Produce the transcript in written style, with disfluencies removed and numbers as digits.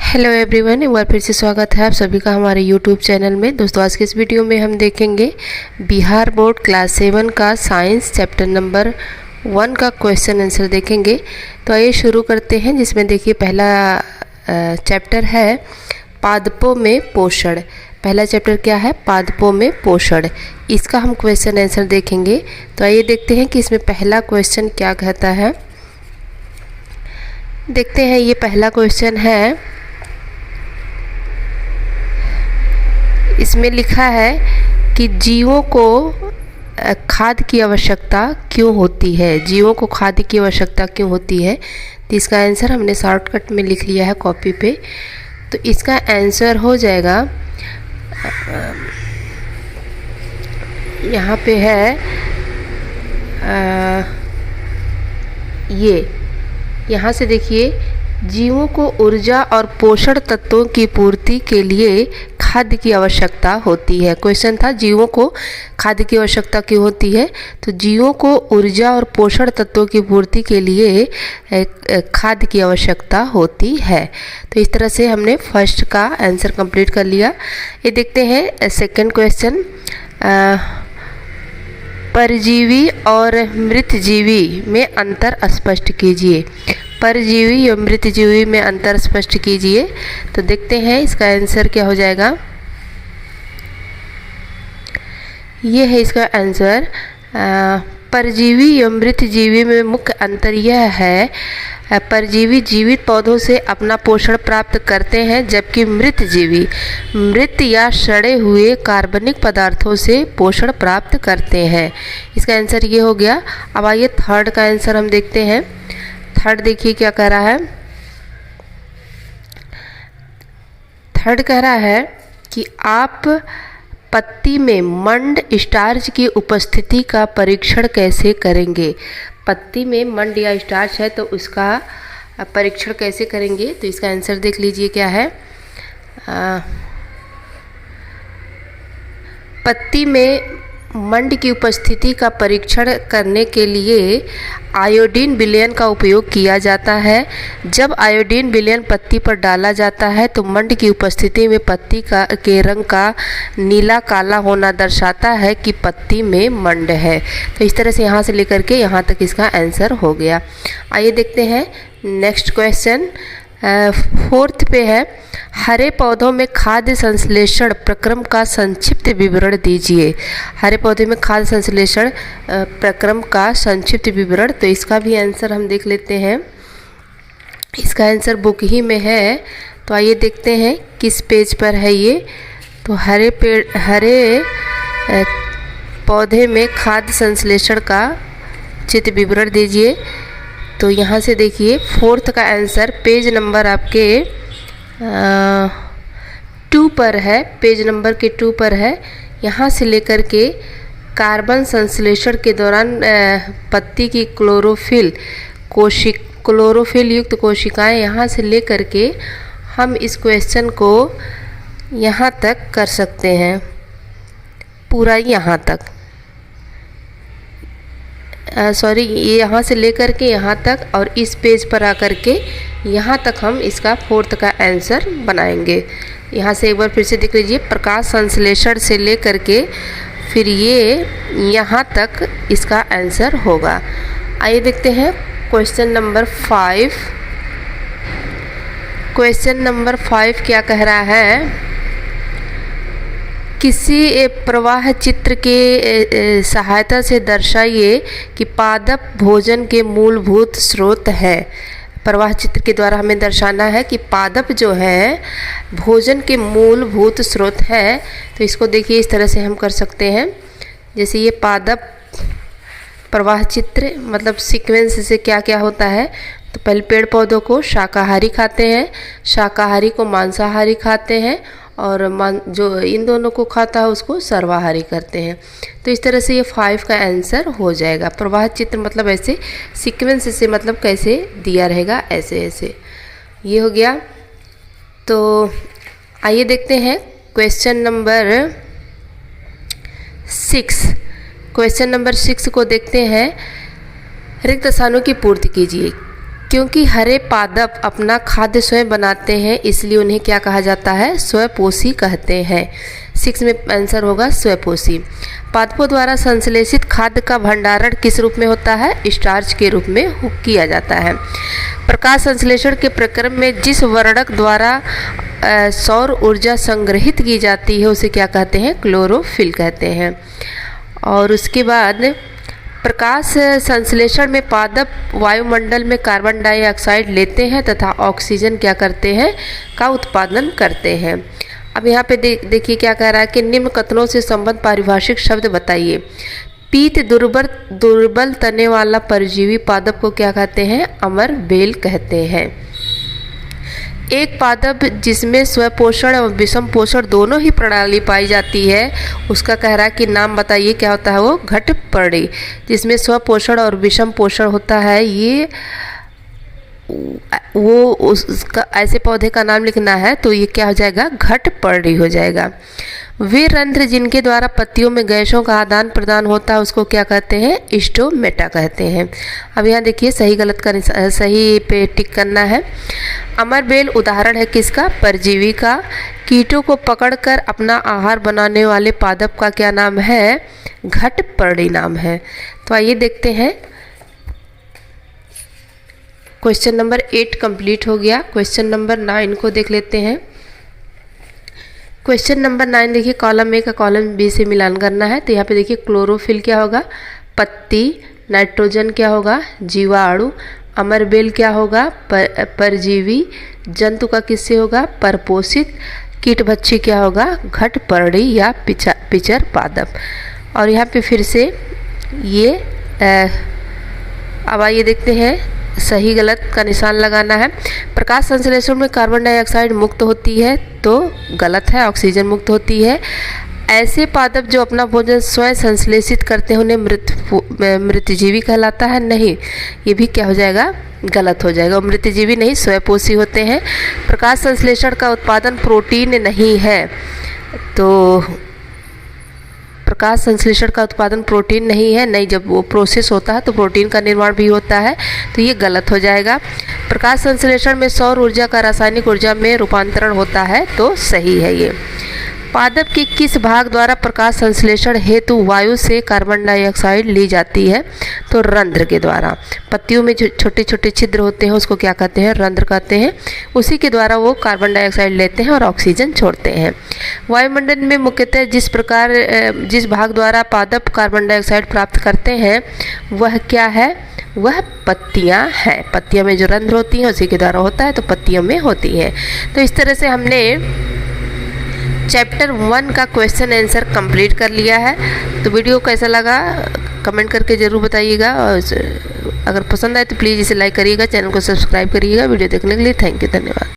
Hello everyone, एक बार फिर से स्वागत है आप सभी का हमारे यूट्यूब चैनल में। दोस्तों, आज के इस वीडियो में हम देखेंगे बिहार बोर्ड क्लास 7 का साइंस चैप्टर नंबर 1 का क्वेश्चन आंसर देखेंगे। तो आइए शुरू करते हैं, जिसमें देखिए पहला चैप्टर है पादपों में पोषण। पहला चैप्टर क्या है? पादपों में पोषण। इसका हम क्वेश्चन आंसर देखेंगे। तो आइए देखते हैं कि इसमें पहला क्वेश्चन क्या कहता है। देखते हैं, ये पहला क्वेश्चन है, इसमें लिखा है कि जीवों को खाद की आवश्यकता क्यों होती है। जीवों को खाद की आवश्यकता क्यों होती है? तो इसका आंसर हमने शॉर्टकट में लिख लिया है कॉपी पे। तो इसका आंसर हो जाएगा, यहाँ पे है ये, यहाँ से देखिए, जीवों को ऊर्जा और पोषण तत्वों की पूर्ति के लिए खाद्य की आवश्यकता होती है। क्वेश्चन था जीवों को खाद्य की आवश्यकता क्यों होती है। तो जीवों को ऊर्जा और पोषण तत्वों की पूर्ति के लिए खाद्य की आवश्यकता होती है। तो इस तरह से हमने फर्स्ट का आंसर कंप्लीट कर लिया। ये देखते हैं सेकंड क्वेश्चन, परजीवी और मृतजीवी में अंतर स्पष्ट कीजिए। परजीवी और मृतजीवी में अंतर स्पष्ट कीजिए। तो देखते हैं इसका आंसर क्या हो जाएगा। ये है इसका आंसर, परजीवी एवं मृतजीवी में मुख्य अंतर यह है, परजीवी जीवित पौधों से अपना पोषण प्राप्त करते हैं, जबकि मृतजीवी मृत या सड़े हुए कार्बनिक पदार्थों से पोषण प्राप्त करते हैं। इसका आंसर ये हो गया। अब आइए थर्ड का आंसर हम देखते हैं। थर्ड देखिए क्या कह रहा है। थर्ड कह रहा है कि आप पत्ती में मंड स्टार्च की उपस्थिति का परीक्षण कैसे करेंगे। पत्ती में मंड या स्टार्च है तो उसका परीक्षण कैसे करेंगे। तो इसका आंसर देख लीजिए क्या है। पत्ती में मंड की उपस्थिति का परीक्षण करने के लिए आयोडीन विलयन का उपयोग किया जाता है। जब आयोडीन विलयन पत्ती पर डाला जाता है तो मंड की उपस्थिति में पत्ती के रंग का नीला काला होना दर्शाता है कि पत्ती में मंड है। तो इस तरह से यहाँ से लेकर के यहाँ तक इसका आंसर हो गया। आइए देखते हैं नेक्स्ट क्वेश्चन। फोर्थ पे है, हरे पौधों में खाद्य संश्लेषण प्रक्रम का संक्षिप्त विवरण दीजिए। हरे पौधे में खाद्य संश्लेषण प्रक्रम का संक्षिप्त विवरण। तो इसका भी आंसर हम देख लेते हैं। इसका आंसर बुक ही में है। तो आइए देखते हैं किस पेज पर है ये। तो हरे पौधे में खाद्य संश्लेषण का चित्र विवरण दीजिए। तो यहाँ से देखिए फोर्थ का आंसर पेज नंबर आपके 2 पर है। पेज नंबर के 2 पर है। यहाँ से लेकर के कार्बन संश्लेषण के दौरान पत्ती की क्लोरोफिल युक्त कोशिकाएं, यहाँ से लेकर के हम इस क्वेश्चन को यहाँ तक कर सकते हैं, पूरा यहाँ तक। सॉरी, ये यहाँ से लेकर के यहाँ तक और इस पेज पर आकर के यहाँ तक हम इसका फोर्थ का आंसर बनाएंगे। यहाँ से एक बार फिर से देख लीजिए, प्रकाश संश्लेषण से लेकर के फिर ये यहाँ तक इसका आंसर होगा। आइए देखते हैं क्वेश्चन नंबर 5। क्वेश्चन नंबर 5 क्या कह रहा है, किसी प्रवाह चित्र के सहायता से दर्शाइए कि पादप भोजन के मूलभूत स्रोत है। प्रवाह चित्र के द्वारा हमें दर्शाना है कि पादप जो है भोजन के मूलभूत स्रोत है। तो इसको देखिए इस तरह से हम कर सकते हैं। जैसे ये पादप प्रवाह चित्र मतलब सीक्वेंस से क्या क्या होता है। तो पहले पेड़ पौधों को शाकाहारी खाते हैं, शाकाहारी को मांसाहारी खाते हैं, और जो इन दोनों को खाता है उसको सर्वाहारी करते हैं। तो इस तरह से ये 5 का आंसर हो जाएगा। प्रवाह चित्र मतलब ऐसे सीक्वेंस से मतलब कैसे दिया रहेगा, ऐसे ऐसे। ये हो गया। तो आइए देखते हैं क्वेश्चन नंबर 6। क्वेश्चन नंबर 6 को देखते हैं, रिक्त स्थानों की पूर्ति कीजिए। क्योंकि हरे पादप अपना खाद्य स्वयं बनाते हैं, इसलिए उन्हें क्या कहा जाता है? स्वपोषी कहते हैं। 6 में आंसर होगा स्वपोषी। पादपों द्वारा संश्लेषित खाद्य का भंडारण किस रूप में होता है? स्टार्च के रूप में किया जाता है। प्रकाश संश्लेषण के प्रक्रम में जिस वर्णक द्वारा सौर ऊर्जा संग्रहित की जाती है उसे क्या कहते हैं? क्लोरोफिल कहते हैं। और उसके बाद प्रकाश संश्लेषण में पादप वायुमंडल में कार्बन डाइऑक्साइड लेते हैं तथा ऑक्सीजन क्या करते हैं? का उत्पादन करते हैं। अब यहाँ पे देखिए क्या कह रहा है कि निम्न कथनों से संबंध पारिभाषिक शब्द बताइए। पीत दुर्बल तने वाला परजीवी पादप को क्या कहते हैं? अमर बेल कहते हैं। एक पादप जिसमें स्वपोषण और विषम पोषण दोनों ही प्रणाली पाई जाती है उसका कह रहा है कि नाम बताइए क्या होता है? वो घटपर्णी। जिसमें स्वपोषण और विषम पोषण होता है, ये वो उसका ऐसे पौधे का नाम लिखना है तो ये क्या हो जाएगा? घटपर्णी हो जाएगा। वे रंध्र जिनके द्वारा पत्तियों में गैसों का आदान प्रदान होता है उसको क्या कहते हैं? स्टोमेटा कहते हैं। अब यहाँ देखिए सही गलत का सही पे टिक करना है। अमरबेल उदाहरण है किसका? परजीवी का। कीटों को पकड़कर अपना आहार बनाने वाले पादप का क्या नाम है? घटपर्णी नाम है। तो आइए देखते हैं। क्वेश्चन नंबर 8 कंप्लीट हो गया। क्वेश्चन नंबर 9 को देख लेते हैं। क्वेश्चन नंबर 9 देखिए, कॉलम ए का कॉलम बी से मिलान करना है। तो यहाँ पे देखिए क्लोरोफिल क्या होगा? पत्ती। नाइट्रोजन क्या होगा? जीवाणु। अमरबेल क्या होगा? परजीवी। जंतु का किससे होगा? परपोषित। कीटभक्षी क्या होगा? घटपर्णी या पिचर पादप। और यहाँ पे फिर से ये अब आइए देखते हैं सही गलत का निशान लगाना है। प्रकाश संश्लेषण में कार्बन डाइऑक्साइड मुक्त होती है तो गलत है, ऑक्सीजन मुक्त होती है। ऐसे पादप जो अपना भोजन स्वयं संश्लेषित करते हैं उन्हें मृतजीवी कहलाता है? नहीं, ये भी क्या हो जाएगा? गलत हो जाएगा। मृतजीवी नहीं, स्वपोषी होते हैं। प्रकाश संश्लेषण का उत्पादन प्रोटीन नहीं है, तो प्रकाश संश्लेषण का उत्पादन प्रोटीन नहीं है। नहीं, जब वो प्रोसेस होता है तो प्रोटीन का निर्माण भी होता है, तो ये गलत हो जाएगा। प्रकाश संश्लेषण में सौर ऊर्जा का रासायनिक ऊर्जा में रूपांतरण होता है, तो सही है ये। पादप के किस भाग द्वारा प्रकाश संश्लेषण हेतु वायु से कार्बन डाइऑक्साइड ली जाती है? तो रंध्र के द्वारा। पत्तियों में जो छोटे छोटे छिद्र होते हैं उसको क्या कहते हैं? रंध्र कहते हैं। उसी के द्वारा वो कार्बन डाइऑक्साइड लेते हैं और ऑक्सीजन छोड़ते हैं। वायुमंडल में मुख्यतः जिस भाग द्वारा पादप कार्बन डाइऑक्साइड प्राप्त करते हैं वह क्या है? वह पत्तियां हैं। पत्तियों में जो रंध्र होती हैं उसी के द्वारा होता है, तो पत्तियों में होती है। तो इस तरह से हमने चैप्टर 1 का क्वेश्चन आंसर कंप्लीट कर लिया है। तो वीडियो कैसा लगा कमेंट करके ज़रूर बताइएगा, और अगर पसंद आए तो प्लीज़ इसे लाइक करिएगा, चैनल को सब्सक्राइब करिएगा। वीडियो देखने के लिए थैंक यू, धन्यवाद।